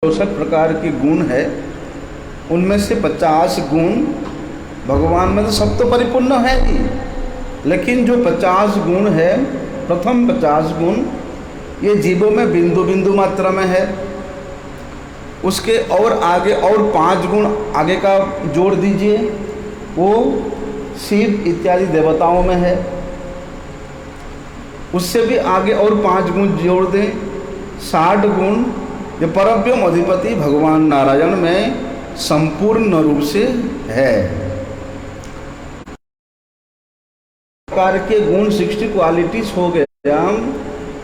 64 प्रकार के गुण है, उनमें से 50 गुण भगवान में तो सब तो परिपूर्ण है ही, लेकिन जो 50 गुण है, प्रथम 50 गुण ये जीवों में बिंदु बिंदु मात्रा में है। उसके और आगे और 5 गुण आगे का जोड़ दीजिए, वो शिव इत्यादि देवताओं में है। उससे भी आगे और 5 गुण जोड़ दें, 60 गुण ये परब्रह्म अधिपति भगवान नारायण में संपूर्ण रूप से है। प्रकार के गुण 60 क्वालिटीज हो गए,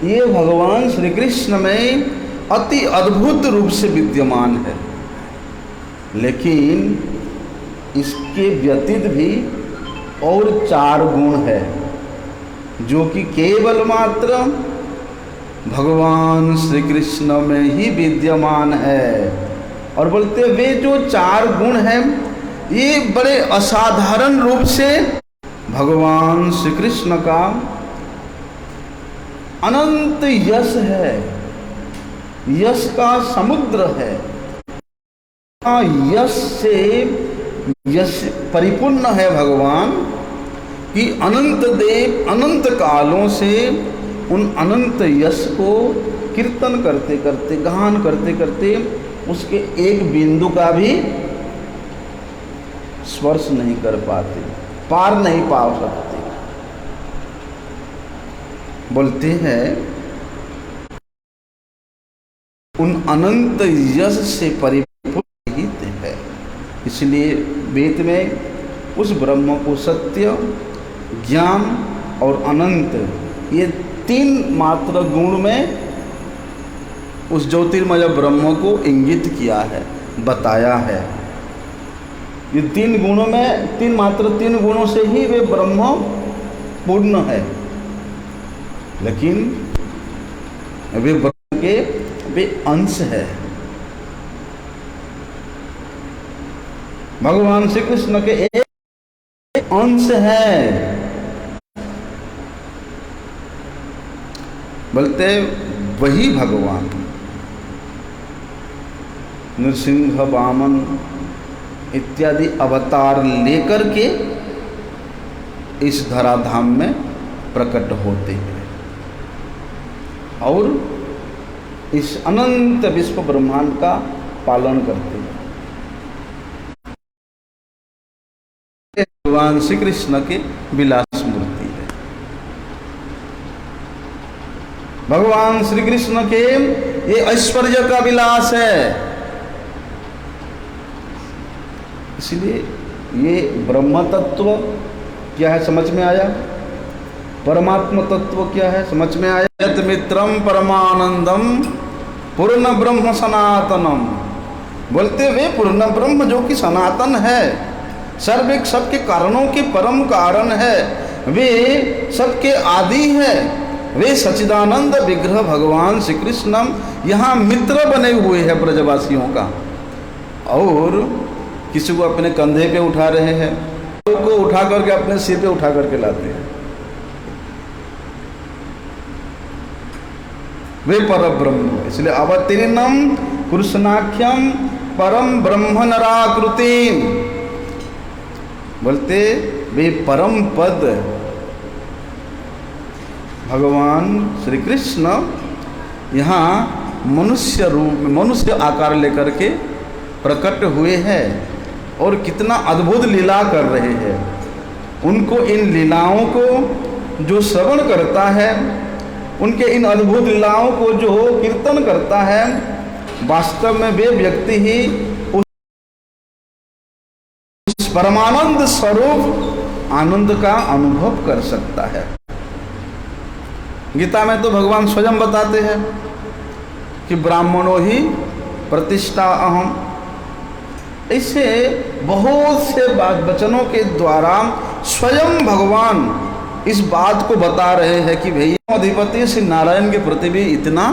ये भगवान श्री कृष्ण में अति अद्भुत रूप से विद्यमान है। लेकिन इसके व्यतीत भी और 4 गुण है जो कि केवल मात्र भगवान श्री कृष्ण में ही विद्यमान है। और बोलते वे जो 4 गुण हैं ये बड़े असाधारण रूप से भगवान श्री कृष्ण का अनंत यश है, यश का समुद्र है। यश से यश परिपूर्ण है भगवान कि अनंत देव अनंत कालों से उन अनंत यश को कीर्तन करते करते, गान करते करते उसके एक बिंदु का भी स्पर्श नहीं कर पाते, पार नहीं पा सकते। बोलते हैं उन अनंत यश से परिपूर्ण ही है। इसलिए वेद में उस ब्रह्म को सत्य, ज्ञान और अनंत, ये 3 मात्र गुण में उस ज्योतिर्मय ब्रह्म को इंगित किया है, बताया है। ये 3 गुणों में 3 गुणों से ही वे ब्रह्म पूर्ण है। लेकिन वे ब्रह्म के वे अंश है। भगवान श्री कृष्ण के एक अंश है। बोलते वही भगवान नृसिंह, वामन इत्यादि अवतार लेकर के इस धराधाम में प्रकट होते हैं और इस अनंत विश्व ब्रह्मांड का पालन करते हैं। भगवान श्री कृष्ण के विलास मूर्ति है। भगवान श्री कृष्ण के ये ऐश्वर्य का विलास है। इसलिए ये ब्रह्म तत्व क्या है समझ में आया, परमात्मा तत्व क्या है समझ में आया। यत मित्रम परमानंदम पूर्ण ब्रह्म सनातनम। बोलते वे पूर्ण ब्रह्म जो कि सनातन है, सर्व सबके कारणों के परम कारण है, वे सबके आदि है, वे सच्चिदानंद विग्रह भगवान श्री कृष्ण यहाँ मित्र बने हुए हैं ब्रजवासियों का। और किसी को अपने कंधे पे उठा रहे हैं, को उठा करके अपने सिर पे उठा करके लाते हैं। वे परम ब्रह्म, इसलिए अवतीर्णम कृष्णाख्यम परम ब्रह्म नराकृति। बोलते वे परम पद भगवान श्री कृष्ण यहाँ मनुष्य रूप में, मनुष्य आकार लेकर के प्रकट हुए हैं और कितना अद्भुत लीला कर रहे हैं। उनको इन लीलाओं को जो श्रवण करता है, उनके इन अद्भुत लीलाओं को जो कीर्तन करता है, वास्तव में वे व्यक्ति ही उस परमानंद स्वरूप आनंद का अनुभव कर सकता है। गीता में तो भगवान स्वयं बताते हैं कि ब्राह्मणों ही प्रतिष्ठा अहम। ऐसे बहुत से वचनों के द्वारा स्वयं भगवान इस बात को बता रहे हैं कि भैया अधिपति श्री नारायण के प्रति भी इतना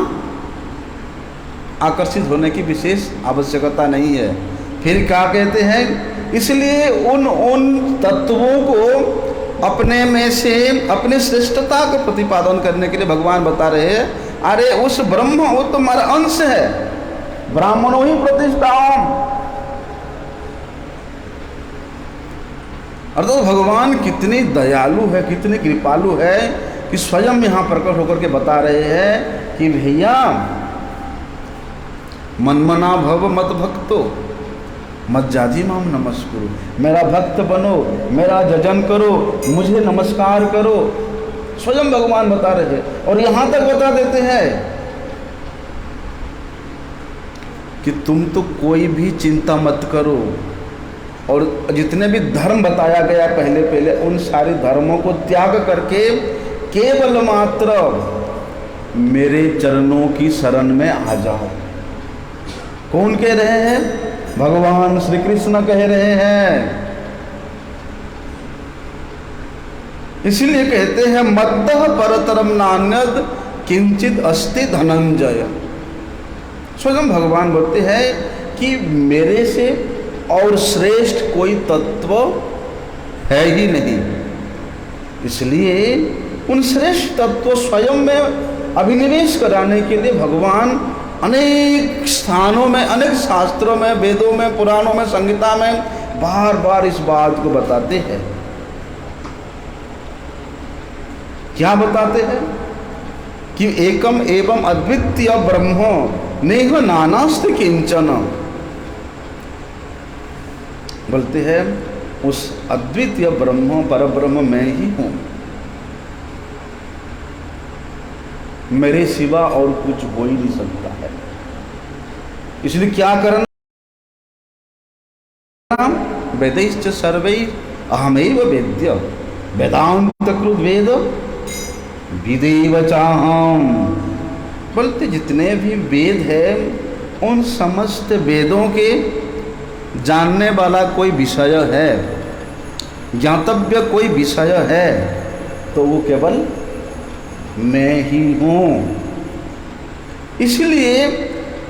आकर्षित होने की विशेष आवश्यकता नहीं है। फिर क्या कहते हैं, इसलिए उन तत्वों को अपने में से अपने श्रेष्ठता का प्रतिपादन करने के लिए भगवान बता रहे हैं, अरे उस ब्रह्म वो तुम्हारा अंश है, ब्राह्मणों ही प्रतिष्ठाम। अर्थात भगवान कितने दयालु है, कितने कृपालु है कि स्वयं यहाँ प्रकट होकर के बता रहे हैं कि भैया मनमना भव मत भक्तो मत जाजी माम नमस्कुरु, मेरा भक्त बनो, मेरा जजन करो, मुझे नमस्कार करो। स्वयं भगवान बता रहे हैं और यहाँ तक बता देते हैं कि तुम तो कोई भी चिंता मत करो, और जितने भी धर्म बताया गया पहले उन सारे धर्मों को त्याग करके केवल मात्र मेरे चरणों की शरण में आ जाओ। कौन कह रहे हैं? भगवान श्री कृष्ण कह रहे हैं। इसलिए कहते हैं मद्दः परतरम नान्यद किंचित अस्ति धनंजय। स्वयं भगवान बोलते हैं कि मेरे से और श्रेष्ठ कोई तत्व है ही नहीं। इसलिए उन श्रेष्ठ तत्व स्वयं में अभिनिवेश कराने के लिए भगवान अनेक स्थानों में, अनेक शास्त्रों में, वेदों में, पुराणों में, संहिता में बार बार इस बात को बताते हैं। क्या बताते हैं? कि एकम एवं अद्वितीय ब्रह्म नेह नानास्ति किंचन। बोलते हैं उस अद्वितीय ब्रह्म परब्रह्म मैं ही हूं, मेरे सिवा और कुछ हो ही नहीं सकता है। इसलिए क्या करना? वेदैश्च सर्वैः अहमेव वेद्य वेदांत कृत वेद विदेव चाहम। बोलते जितने भी वेद है उन समस्त वेदों के जानने वाला कोई विषय है, ज्ञातव्य कोई विषय है, तो वो केवल मैं ही हूँ। इसलिए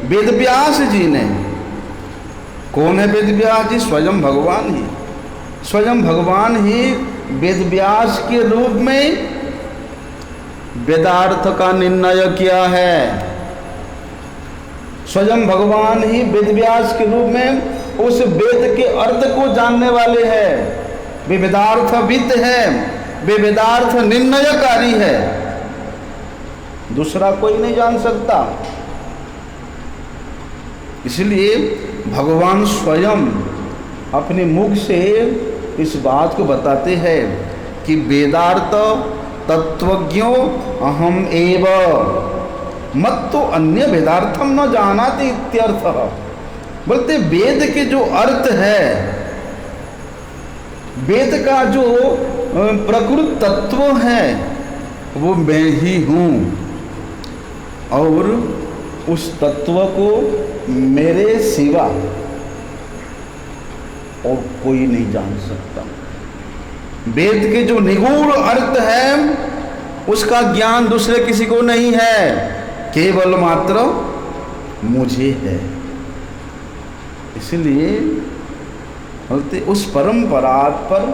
वेदव्यास जी ने, कौन है वेदव्यास जी? स्वयं भगवान ही। स्वयं भगवान ही वेदव्यास के रूप में वेदार्थ का निर्णय किया है। स्वयं भगवान ही वेदव्यास के रूप में उस वेद के अर्थ को जानने वाले हैं। वे वेदार्थविद है, वे वेदार्थ निर्णयकारी है, दूसरा कोई नहीं जान सकता। इसलिए भगवान स्वयं अपने मुख से इस बात को बताते हैं कि वेदार्थ तत्वज्ञो अहम एव मत तो अन्य वेदार्थम न जानाति इत्यर्थः। बोलते वेद के जो अर्थ है, वेद का जो प्रकृत तत्व है वो मैं ही हूँ, और उस तत्व को मेरे सिवा और कोई नहीं जान सकता। वेद के जो निगूढ़ अर्थ है उसका ज्ञान दूसरे किसी को नहीं है, केवल मात्र मुझे है। इसलिए बोलते उस परंपरा पर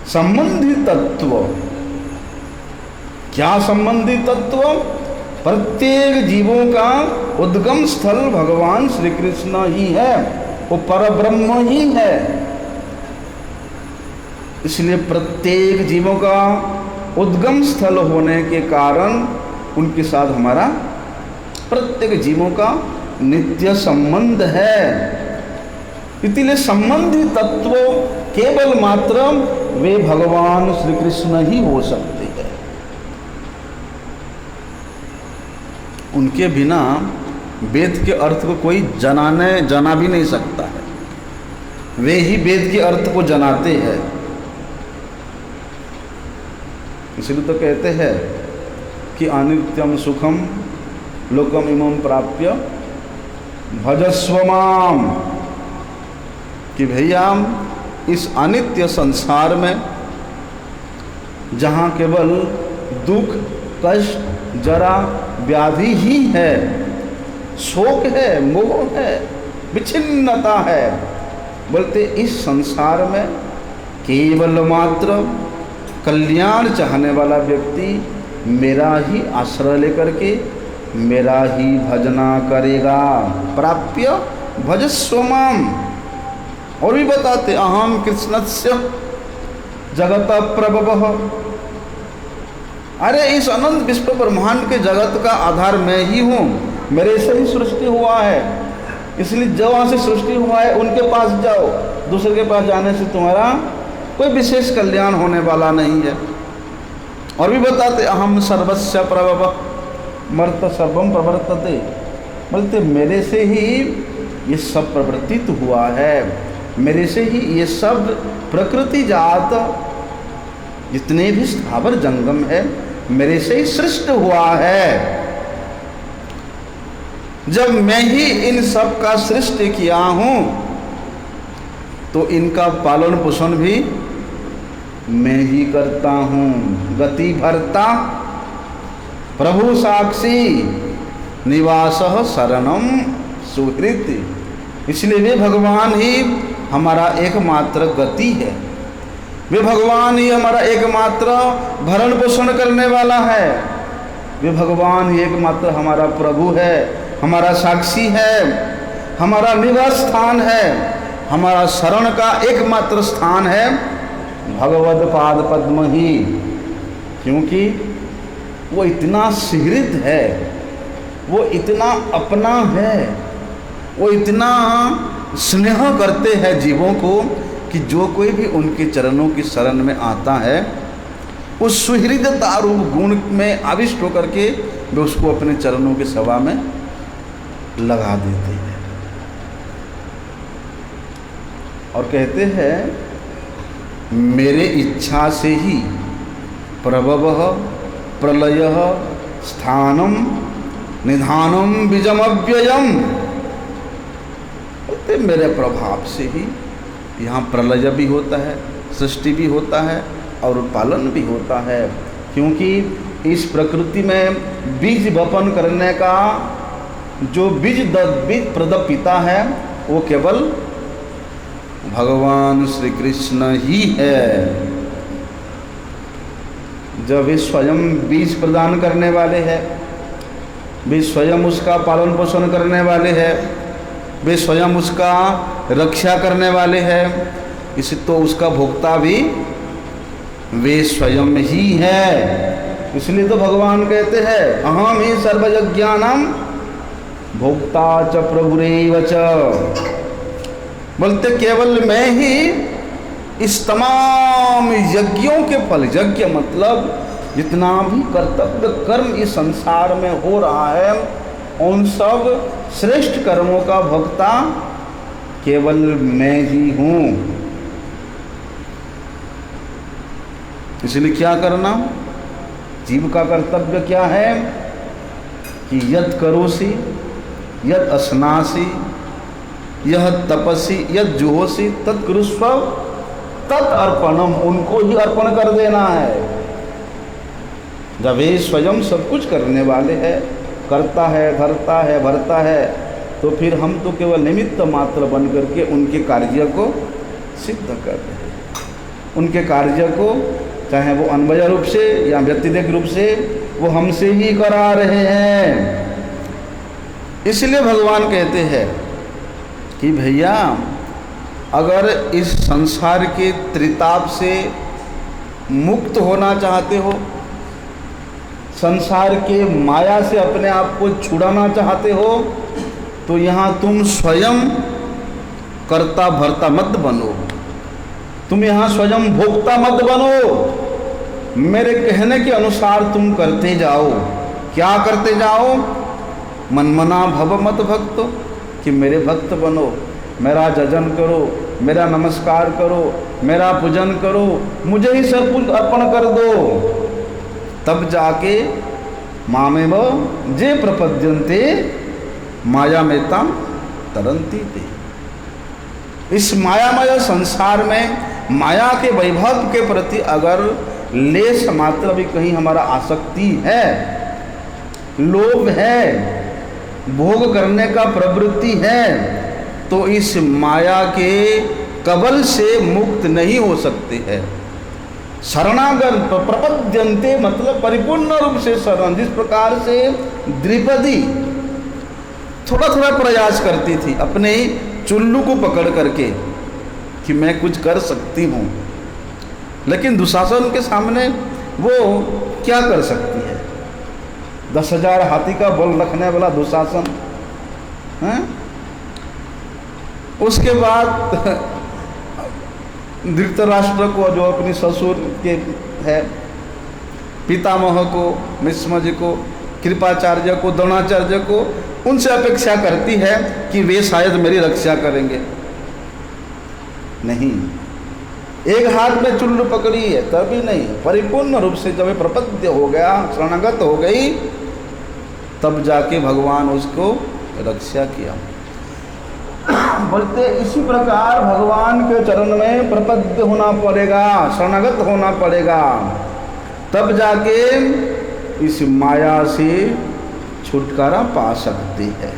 संबंधित तत्व, क्या संबंधित तत्व? प्रत्येक जीवों का उद्गम स्थल भगवान श्री कृष्ण ही है, वो परब्रह्म ही है। इसलिए प्रत्येक जीवों का उद्गम स्थल होने के कारण उनके साथ हमारा प्रत्येक जीवों का नित्य संबंध है। इसलिए संबंधी तत्व केवल मात्र वे भगवान श्री कृष्ण ही हो सकते हैं। उनके बिना वेद के अर्थ को कोई जाना भी नहीं सकता है। वे ही वेद के अर्थ को जनाते हैं। इसलिए तो कहते हैं कि अनित्यम सुखम लोकम इमं प्राप्य भजस्व माम, कि भैया इस अनित्य संसार में जहाँ केवल दुख, कष्ट, जरा, व्याधि ही है, शोक है, मोह है, विच्छिन्नता है, बोलते इस संसार में केवल मात्र कल्याण चाहने वाला व्यक्ति मेरा ही आश्रय लेकर के मेरा ही भजना करेगा। प्राप्य भजस्व माम। और भी बताते अहम कृष्णस्य जगत प्रभव। अरे इस अनंत विश्व ब्रह्मांड के जगत का आधार मैं ही हूँ, मेरे से ही सृष्टि हुआ है। इसलिए जो वहाँ से सृष्टि हुआ है उनके पास जाओ, दूसरे के पास जाने से तुम्हारा कोई विशेष कल्याण होने वाला नहीं है। और भी बताते अहम सर्वस्य प्रभव मर्त सर्वम प्रवर्तते। बोलते मेरे से ही ये सब प्रवर्तित हुआ है, मेरे से ही ये सब प्रकृति जात जितने भी स्थावर जंगम है मेरे से ही सृष्ट हुआ है। जब मैं ही इन सब का सृष्टि किया हूँ तो इनका पालन पोषण भी मैं ही करता हूँ। गति भरता प्रभु साक्षी निवास शरणम सुहृत। इसलिए वे भगवान ही हमारा एकमात्र गति है, वे भगवान ही हमारा एकमात्र भरण पोषण करने वाला है, वे भगवान ही एकमात्र हमारा प्रभु है, हमारा साक्षी है, हमारा निवास स्थान है, हमारा शरण का एकमात्र स्थान है भगवद पाद पद्म ही। क्योंकि वो इतना सुहृद है, वो इतना अपना है, वो इतना स्नेह करते हैं जीवों को कि जो कोई भी उनके चरणों की शरण में आता है उस सुहृदता रूप गुण में आविष्ट होकर के वे उसको अपने चरणों की सेवा में लगा देते हैं। और कहते हैं मेरे इच्छा से ही प्रभवः प्रलयः स्थानम निधानम बीजमव्ययम। बोलते मेरे प्रभाव से ही यहाँ प्रलय भी होता है, सृष्टि भी होता है और पालन भी होता है। क्योंकि इस प्रकृति में बीज वपन करने का जो बीज प्रद पिता है वो केवल भगवान श्री कृष्ण ही है। जब वे स्वयं बीज प्रदान करने वाले हैं, वे स्वयं उसका पालन पोषण करने वाले हैं, वे स्वयं उसका रक्षा करने वाले हैं, इसे तो उसका भोक्ता भी वे स्वयं ही है। इसलिए तो भगवान कहते हैं अहम ही सर्वयज्ञानम भोक्ता च प्रभुरेव च। बोलते केवल मैं ही इस तमाम यज्ञों के फल, यज्ञ मतलब जितना भी कर्तव्य कर्म इस संसार में हो रहा है उन सब श्रेष्ठ कर्मों का भोक्ता केवल मैं ही हूँ। इसलिए क्या करना, जीव का कर्तव्य क्या है कि यद करोसि यद अस्नासि यह तपसी यद जुहोसि तत्कुरुस्व तत् अर्पणम। उनको ही अर्पण कर देना है। जब वे स्वयं सब कुछ करने वाले हैं, करता है, धरता है, भरता है, तो फिर हम तो केवल निमित्त मात्र बन करके उनके कार्य को सिद्ध कर रहे हैं। उनके कार्य को चाहे वो अन्वय रूप से या व्यतिरेक रूप से वो हमसे ही करा रहे हैं। इसलिए भगवान कहते हैं कि भैया अगर इस संसार के त्रिताप से मुक्त होना चाहते हो, संसार के माया से अपने आप को छुड़ाना चाहते हो, तो यहाँ तुम स्वयं कर्ता भरता मत बनो, तुम यहाँ स्वयं भोक्ता मत बनो। मेरे कहने के अनुसार तुम करते जाओ। क्या करते जाओ? मनमना भव मत भक्तो, कि मेरे भक्त बनो, मेरा जजन करो, मेरा नमस्कार करो, मेरा पूजन करो, मुझे ही सब कुछ अर्पण कर दो। तब जाके मामेव जे प्रपद्यन्ते माया में तम तरंती ते। इस मायामय संसार में माया के वैभव के प्रति अगर लेश मात्र भी कहीं हमारा आसक्ति है, लोभ है, भोग करने का प्रवृत्ति है, तो इस माया के कबल से मुक्त नहीं हो सकते हैं। शरणागत प्रपद्यन्ते मतलब परिपूर्ण रूप से शरण। जिस प्रकार से द्रौपदी थोड़ा थोड़ा प्रयास करती थी अपने चुल्लू को पकड़ करके कि मैं कुछ कर सकती हूँ, लेकिन दुशासन के सामने वो क्या कर सकती है? 10,000 हाथी का बल रखने वाला दुशासन है। उसके बाद धृतराष्ट्र को, जो अपनी ससुर के है, पितामह को, भीष्म को, कृपाचार्य को, द्रोणाचार्य को, उनसे अपेक्षा करती है कि वे शायद मेरी रक्षा करेंगे। नहीं, एक हाथ में चुल्लू पकड़ी है तभी नहीं, परिपूर्ण रूप से जब प्रपद्य हो गया, शरणागत हो गई, तब जाके भगवान उसको रक्षा किया। बोलते इसी प्रकार भगवान के चरण में प्रपद्य होना पड़ेगा, शरणागत होना पड़ेगा, तब जाके इस माया से छुटकारा पा सकते हैं।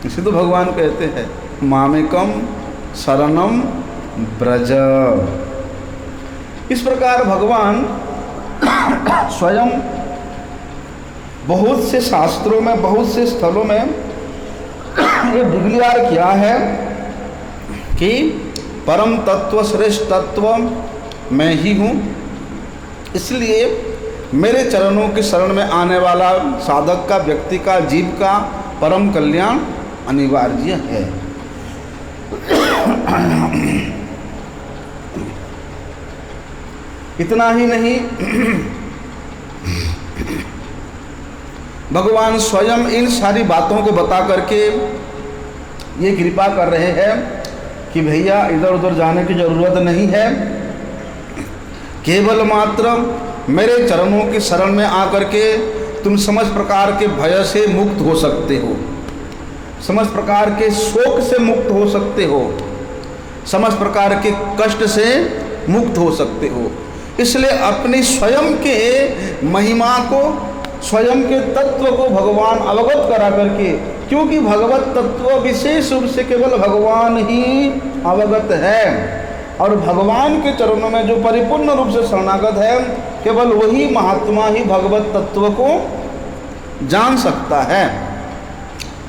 इसे तो भगवान कहते हैं मामेकम शरणम ब्रज। इस प्रकार भगवान स्वयं बहुत से शास्त्रों में, बहुत से स्थलों में ये डिक्लेयर किया है कि परम तत्व, श्रेष्ठ तत्व मैं ही हूँ। इसलिए मेरे चरणों की शरण में आने वाला साधक का, व्यक्ति का, जीव का परम कल्याण अनिवार्य है। इतना ही नहीं, भगवान स्वयं इन सारी बातों को बता करके ये कृपा कर रहे हैं कि भैया इधर उधर जाने की जरूरत नहीं है, केवल मात्र मेरे चरणों की शरण में आकर के तुम समस्त प्रकार के भय से मुक्त हो सकते हो, समस्त प्रकार के शोक से मुक्त हो सकते हो, समस्त प्रकार के कष्ट से मुक्त हो सकते हो। इसलिए अपनी स्वयं के महिमा को, स्वयं के तत्व को भगवान अवगत करा करके, क्योंकि भगवत तत्व विशेष रूप से केवल भगवान ही अवगत है, और भगवान के चरणों में जो परिपूर्ण रूप से शरणागत है, केवल वही महात्मा ही भगवत तत्व को जान सकता है।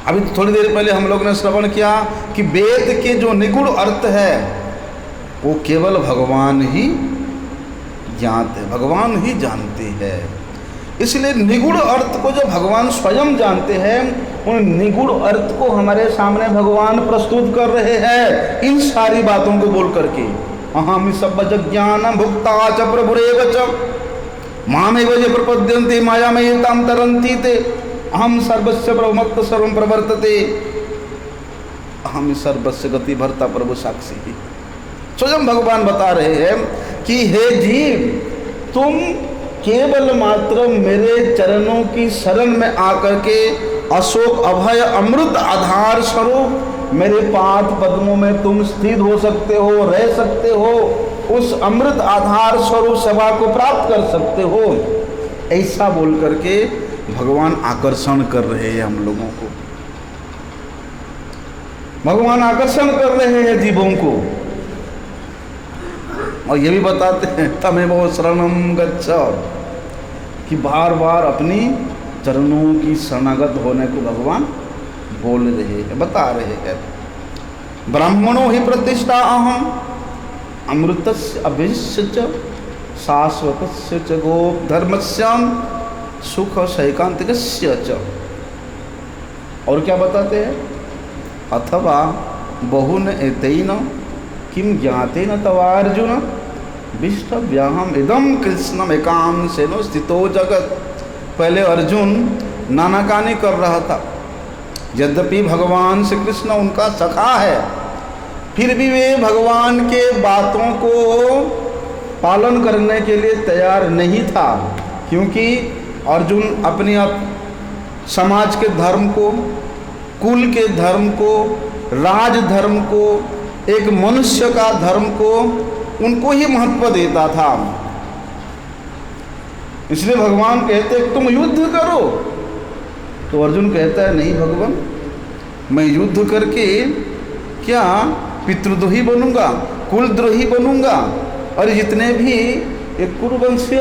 अभी तो थोड़ी देर पहले हम लोग ने श्रवण किया कि वेद के जो निगूढ़ अर्थ है वो केवल भगवान ही जानते हैं, भगवान ही जानते हैं। इसलिए निगूढ़ अर्थ को जो भगवान स्वयं जानते हैं, उन निगूढ़ अर्थ को हमारे सामने भगवान प्रस्तुत कर रहे हैं इन सारी बातों को बोल करके। अहम सब ज्ञान भुक्ता च प्रभुरेव च मामेव ये प्रपद्यन्ते मायामयेतां तरन्ति ते अहम सर्वस्य प्रभुमत्त सर्वं प्रवर्तते अहम सर्वस्य गति भर्ता प्रभु साक्षी ही। स्वयं भगवान बता रहे हैं कि हे जीव, तुम केवल मात्र मेरे चरणों की शरण में आकर के अशोक अभय अमृत आधार स्वरूप मेरे पाद पद्मों में तुम स्थित हो सकते हो, रह सकते हो, उस अमृत आधार स्वरूप सभा को प्राप्त कर सकते हो। ऐसा बोल करके भगवान आकर्षण कर रहे हैं हम लोगों को, भगवान आकर्षण कर रहे हैं जीवों को, और ये भी बताते हैं तमेव शरणं गच्छ, कि बार बार अपनी चरणों की शरणागत होने को भगवान बोल रहे हैं, बता रहे हैं। ब्राह्मणों ही प्रतिष्ठा अहम अमृतस्य अभिष्य च शाश्वतस्य च गोप धर्मस्याम सुख सैकांतिकस्य च। और क्या बताते हैं? अथवा बहुन एतेन किम ज्ञातेन तवार्जुन विष्टव्याहम इदम कृष्णम एकांशेन स्थितो जगत। पहले अर्जुन नानाकानी कर रहा था, यद्यपि भगवान श्री कृष्ण उनका सखा है, फिर भी वे भगवान के बातों को पालन करने के लिए तैयार नहीं था, क्योंकि अर्जुन अपने समाज के धर्म को, कुल के धर्म को, राज धर्म को, एक मनुष्य का धर्म को, उनको ही महत्व देता था। इसलिए भगवान कहते तुम युद्ध करो, तो अर्जुन कहता है नहीं भगवान, मैं युद्ध करके क्या पितृद्रोही बनूंगा, कुलद्रोही बनूंगा, और जितने भी एक कुरुवंशीय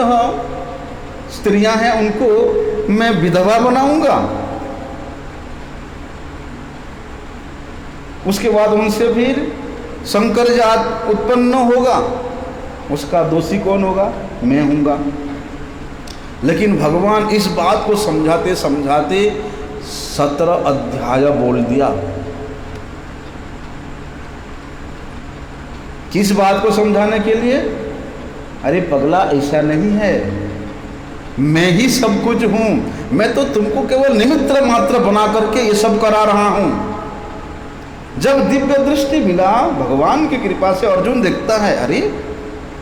स्त्रियां हैं उनको मैं विधवा बनाऊंगा, उसके बाद उनसे फिर संकर जात उत्पन्न होगा, उसका दोषी कौन होगा? मैं हूँगा। लेकिन भगवान इस बात को समझाते समझाते 17 अध्याय बोल दिया। किस बात को समझाने के लिए? अरे पगला, ऐसा नहीं है, मैं ही सब कुछ हूं, मैं तो तुमको केवल निमित्त मात्र बना करके ये सब करा रहा हूं। जब दिव्य दृष्टि मिला भगवान की कृपा से, अर्जुन देखता है अरे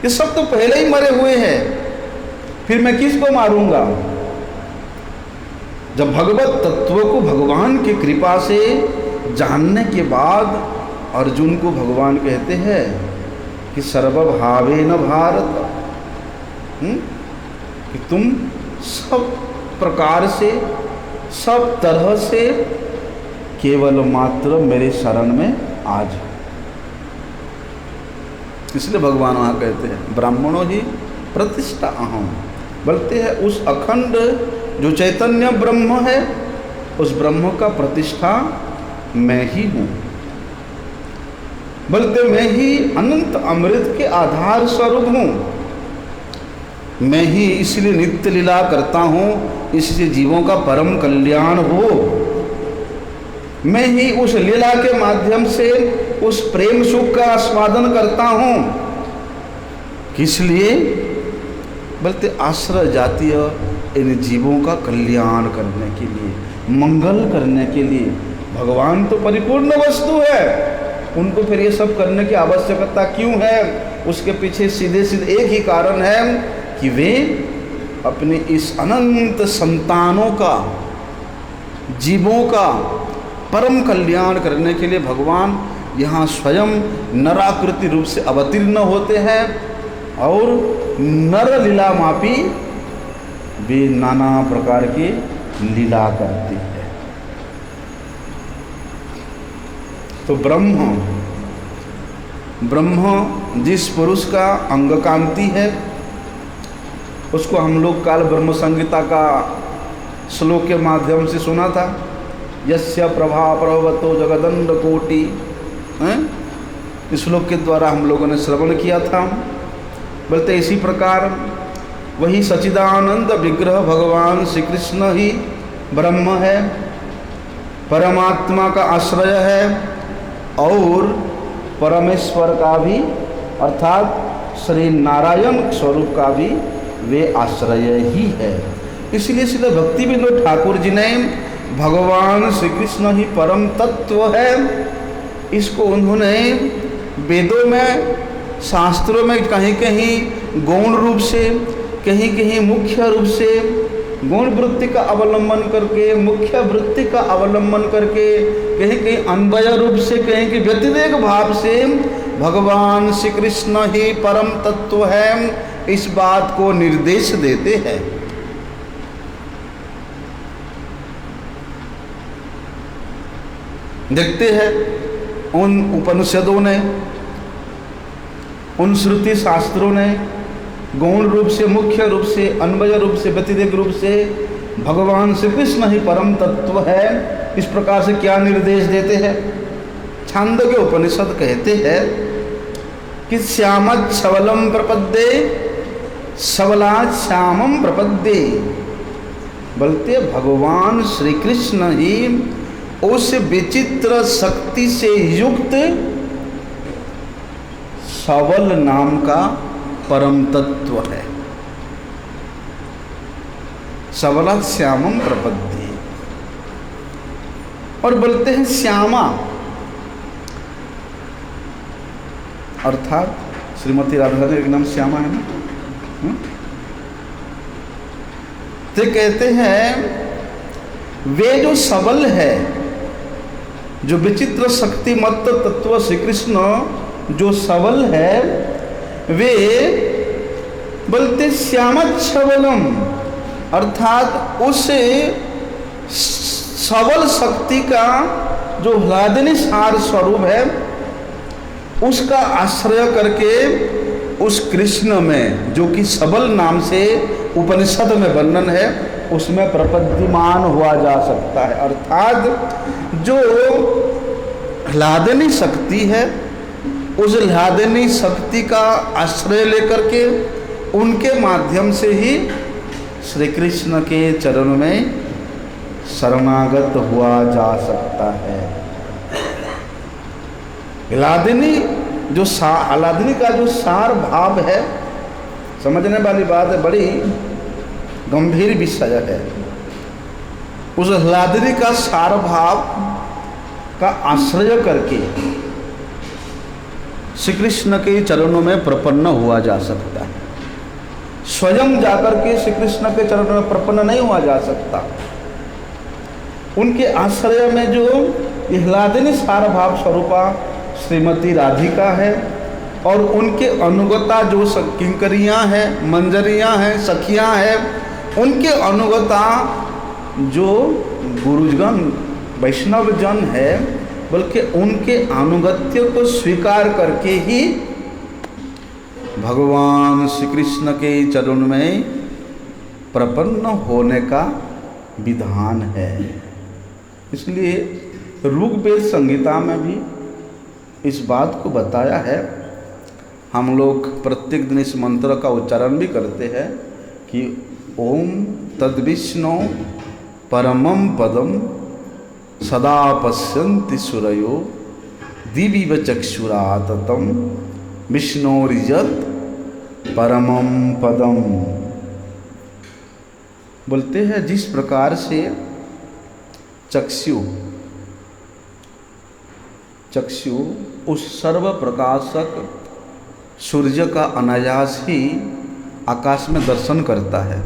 ये सब तो पहले ही मरे हुए हैं, फिर मैं किसको मारूंगा? जब भगवत तत्व को भगवान की कृपा से जानने के बाद अर्जुन को भगवान कहते हैं कि सर्वभावेन भारत, कि तुम सब प्रकार से सब तरह से केवल मात्र मेरे शरण में आ जाओ। इसलिए भगवान वहाँ कहते हैं ब्राह्मणों ही प्रतिष्ठा अहम, बोलते हैं उस अखंड जो चैतन्य ब्रह्म है, उस ब्रह्म का प्रतिष्ठा मैं ही हूँ। बोलते मैं ही अनंत अमृत के आधार स्वरूप हूँ, मैं ही इसलिए नित्य लीला करता हूँ, इससे जीवों का परम कल्याण हो। मैं ही उस लीला के माध्यम से उस प्रेम सुख का आस्वादन करता हूँ। किस लिए? बोलते आश्रय जातीय इन जीवों का कल्याण करने के लिए, मंगल करने के लिए। भगवान तो परिपूर्ण वस्तु है, उनको फिर ये सब करने की आवश्यकता क्यों है? उसके पीछे सीधे सीधे एक ही कारण है कि वे अपने इस अनंत संतानों का, जीवों का परम कल्याण करने के लिए भगवान यहाँ स्वयं नराकृति रूप से अवतीर्ण होते हैं और नर लीला मापी वे नाना प्रकार की लीला करते हैं। तो ब्रह्म जिस पुरुष का अंग कांति है, उसको हम लोग काल ब्रह्म संहिता का श्लोक के माध्यम से सुना था। यस्य प्रभा प्रभवतो जगदंड कोटि, इस श्लोक के द्वारा हम लोगों ने श्रवण किया था। बोलते इसी प्रकार वही सच्चिदानंद विग्रह भगवान श्री कृष्ण ही ब्रह्म है, परमात्मा का आश्रय है और परमेश्वर का भी अर्थात श्री नारायण स्वरूप का भी वे आश्रय ही है। इसलिए सीधे भक्ति विनोद ठाकुर जी ने भगवान श्री कृष्ण ही परम तत्व है, इसको उन्होंने वेदों में, शास्त्रों में कहीं कहीं गौण रूप से, कहीं कहीं मुख्य रूप से, गुण वृत्ति का अवलंबन करके, मुख्य वृत्ति का अवलंबन करके, कहीं कहीं अन्वय रूप से, कहीं कहीं व्यतिरेक भाव से भगवान श्री कृष्ण ही परम तत्व है, इस बात को निर्देश देते हैं। देखते हैं उन उपनिषदों ने, उन श्रुति शास्त्रों ने गौण रूप से, मुख्य रूप से, अन्वय रूप से, व्यतिरेक रूप से भगवान श्री कृष्ण ही परम तत्व है, इस प्रकार से क्या निर्देश देते हैं। छांदोग्य उपनिषद कहते हैं कि श्यामत् सबलम प्रपद्ये सबलात् श्यामम प्रपद्ये। बोलते भगवान श्री कृष्ण ही उस विचित्र शक्ति से युक्त सबल नाम का परम तत्व है। सबलात् श्यामम प्रपद्ये। और बोलते हैं श्यामा अर्थात श्रीमती राधा रानी का नाम श्यामा है ना। तो कहते हैं वे जो सबल है, जो विचित्र शक्तिमत्त तत्व श्री कृष्ण जो सबल है, वे बोलते श्यामत् सबलम अर्थात उस सबल शक्ति का जो हृदय सार स्वरूप है, उसका आश्रय करके उस कृष्ण में जो कि सबल नाम से उपनिषद में वर्णन है, उसमें प्रपद्यमान हुआ जा सकता है। अर्थात जो ह्लादिनी शक्ति है, उस ह्लादिनी शक्ति का आश्रय लेकर के उनके माध्यम से ही श्री कृष्ण के चरण में शरणागत हुआ जा सकता है। ह्लादिनी ह्लादिनी का जो सार भाव है, समझने वाली बात है, बड़ी गंभीर विषय है। उस ह्लादिनी का सार भाव का आश्रय करके श्री कृष्ण के चरणों में प्रपन्न हुआ जा सकता है। स्वयं जाकर के श्री कृष्ण के चरणों में प्रपन्न नहीं हुआ जा सकता। उनके आश्रय में जो ह्लादिनी सार भाव स्वरूपा श्रीमती राधिका है और उनके अनुगता जो किंकरियां हैं, मंजरियां हैं, सखियां हैं, उनके अनुगता जो गुरुजन वैष्णव जन है, बल्कि उनके अनुगत्य को स्वीकार करके ही भगवान श्री कृष्ण के चरण में प्रपन्न होने का विधान है। इसलिए ऋग्वेद संहिता में भी इस बात को बताया है। हम लोग प्रत्येक दिन इस मंत्र का उच्चारण भी करते हैं कि ओम तद्विष्णु परमं पदम सदा पश्यन्ति सूरयो दिविव चक्षुराततं विष्णोरिजत परमं पदम। बोलते हैं जिस प्रकार से चक्षु उस सर्व प्रकाशक सूर्य का अनायास ही आकाश में दर्शन करता है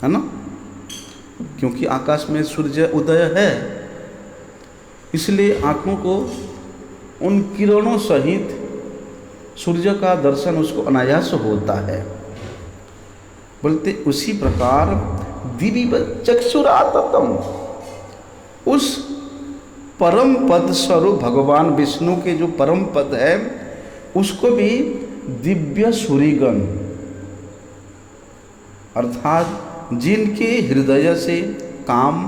ना, क्योंकि आकाश में सूर्य उदय है, इसलिए आँखों को उन किरणों सहित सूर्य का दर्शन उसको अनायास होता है। बोलते उसी प्रकार दिव्य चक्षुराततम, उस परम पद स्वरूप भगवान विष्णु के जो परम पद है, उसको भी दिव्य सूर्यगण, अर्थात जिनके हृदय से काम,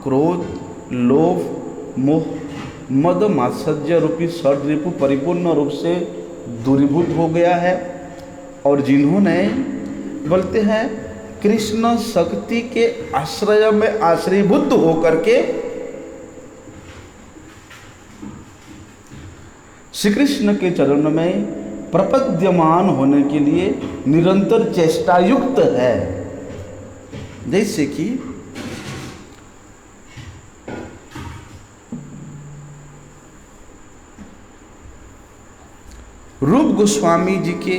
क्रोध, लोभ, मोह, मद, मात्सर्य रूपी षड्रिपु परिपूर्ण रूप से दूरीभूत हो गया है, और जिन्होंने बोलते हैं कृष्ण शक्ति के आश्रय में आश्रयभूत होकर के श्री कृष्ण के चरण में प्रपद्यमान होने के लिए निरंतर चेष्टा युक्त है। जैसे कि रूप गोस्वामी जी के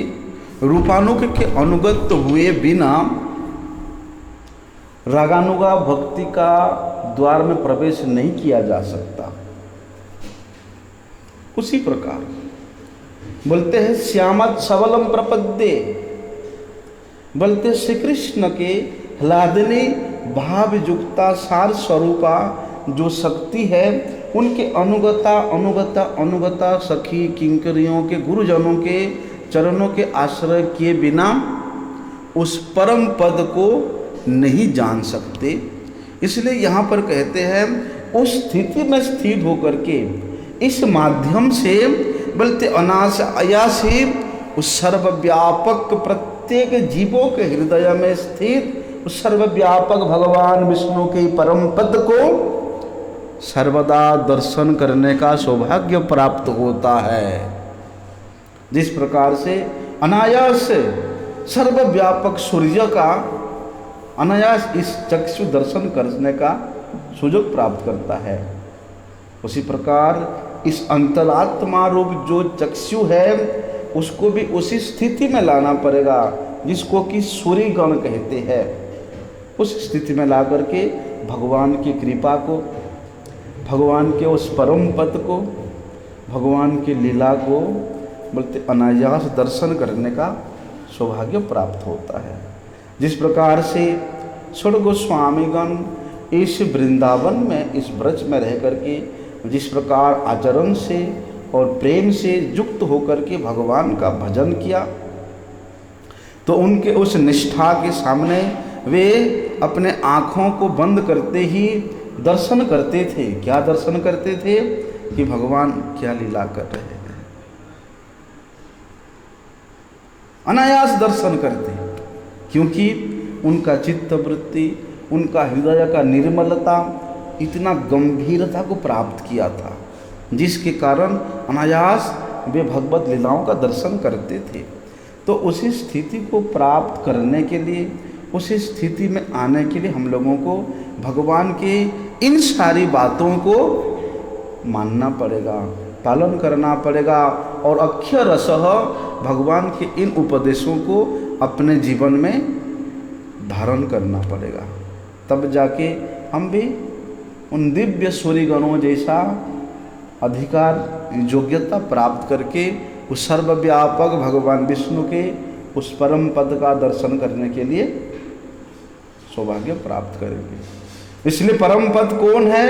रूपानुग के अनुगत हुए बिना रागानुगा भक्ति का द्वार में प्रवेश नहीं किया जा सकता। उसी प्रकार बोलते हैं श्यामत सबलम प्रपद्ये, बोलते श्री कृष्ण के ह्लादिनी भाव युक्ता सार स्वरूपा जो शक्ति है, उनके अनुगता सखी किंकरियों के गुरुजनों के चरणों के आश्रय किए बिना उस परम पद को नहीं जान सकते। इसलिए यहाँ पर कहते हैं उस स्थिति में स्थित होकर के इस माध्यम से बोलते अनास अयासी उस सर्वव्यापक प्रत्येक जीवों के हृदय में स्थित उस सर्वव्यापक भगवान विष्णु के परम पद को सर्वदा दर्शन करने का सौभाग्य प्राप्त होता है। जिस प्रकार से अनायास सर्वव्यापक सूर्य का अनायास इस चक्षु दर्शन करने का सुयोग प्राप्त करता है, उसी प्रकार इस अंतरात्मा रूप जो चक्षु है उसको भी उसी स्थिति में लाना पड़ेगा जिसको कि सूर्य गण कहते हैं। उस स्थिति में ला करके भगवान की कृपा को, भगवान के उस परम पद को, भगवान की लीला को बोलते अनायास दर्शन करने का सौभाग्य प्राप्त होता है। जिस प्रकार से षड गोस्वामीगण इस वृंदावन में इस ब्रज में रह करके जिस प्रकार आचरण से और प्रेम से युक्त होकर के भगवान का भजन किया, तो उनके उस निष्ठा के सामने वे अपने आँखों को बंद करते ही दर्शन करते थे। क्या दर्शन करते थे? कि भगवान क्या लीला कर रहे हैं। अनायास दर्शन करते, क्योंकि उनका चित्त वृत्ति, उनका हृदय का निर्मलता इतना गंभीरता को प्राप्त किया था, जिसके कारण अनायास वे भगवत लीलाओं का दर्शन करते थे। तो उसी स्थिति को प्राप्त करने के लिए, उसी स्थिति में आने के लिए हम लोगों को भगवान के इन सारी बातों को मानना पड़ेगा, पालन करना पड़ेगा और अक्षरशः भगवान के इन उपदेशों को अपने जीवन में धारण करना पड़ेगा। तब जाके हम भी उन दिव्य सूर्य गणों जैसा अधिकार, योग्यता प्राप्त करके उस सर्वव्यापक भगवान विष्णु के उस परम पद का दर्शन करने के लिए सौभाग्य प्राप्त करेंगे। इसलिए परम पद कौन है?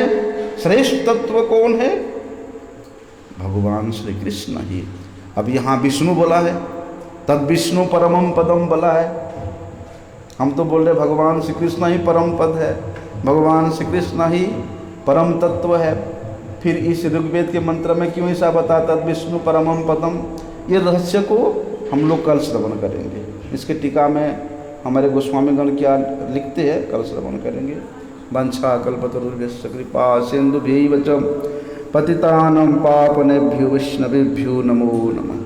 श्रेष्ठ तत्व कौन है? भगवान श्री कृष्ण ही। अब यहाँ विष्णु बोला है, तद विष्णु परमम पदम बोला है। हम तो बोल रहे भगवान श्री कृष्ण ही परम पद है, भगवान श्री कृष्ण ही परम तत्व है। फिर इस ऋग्वेद के मंत्र में क्यों ऐसा बताता विष्णु परमम पदम? ये रहस्य को हम लोग कल श्रवण करेंगे। इसके टीका में हमारे गोस्वामीगण क्या लिखते हैं, कल श्रवण करेंगे। वंशा कल्पतरुर्भ्यश्च कृपा सिंधुभ्यैव च पतितानां पावनेभ्यो वैष्णवेभ्यो नमो नमः।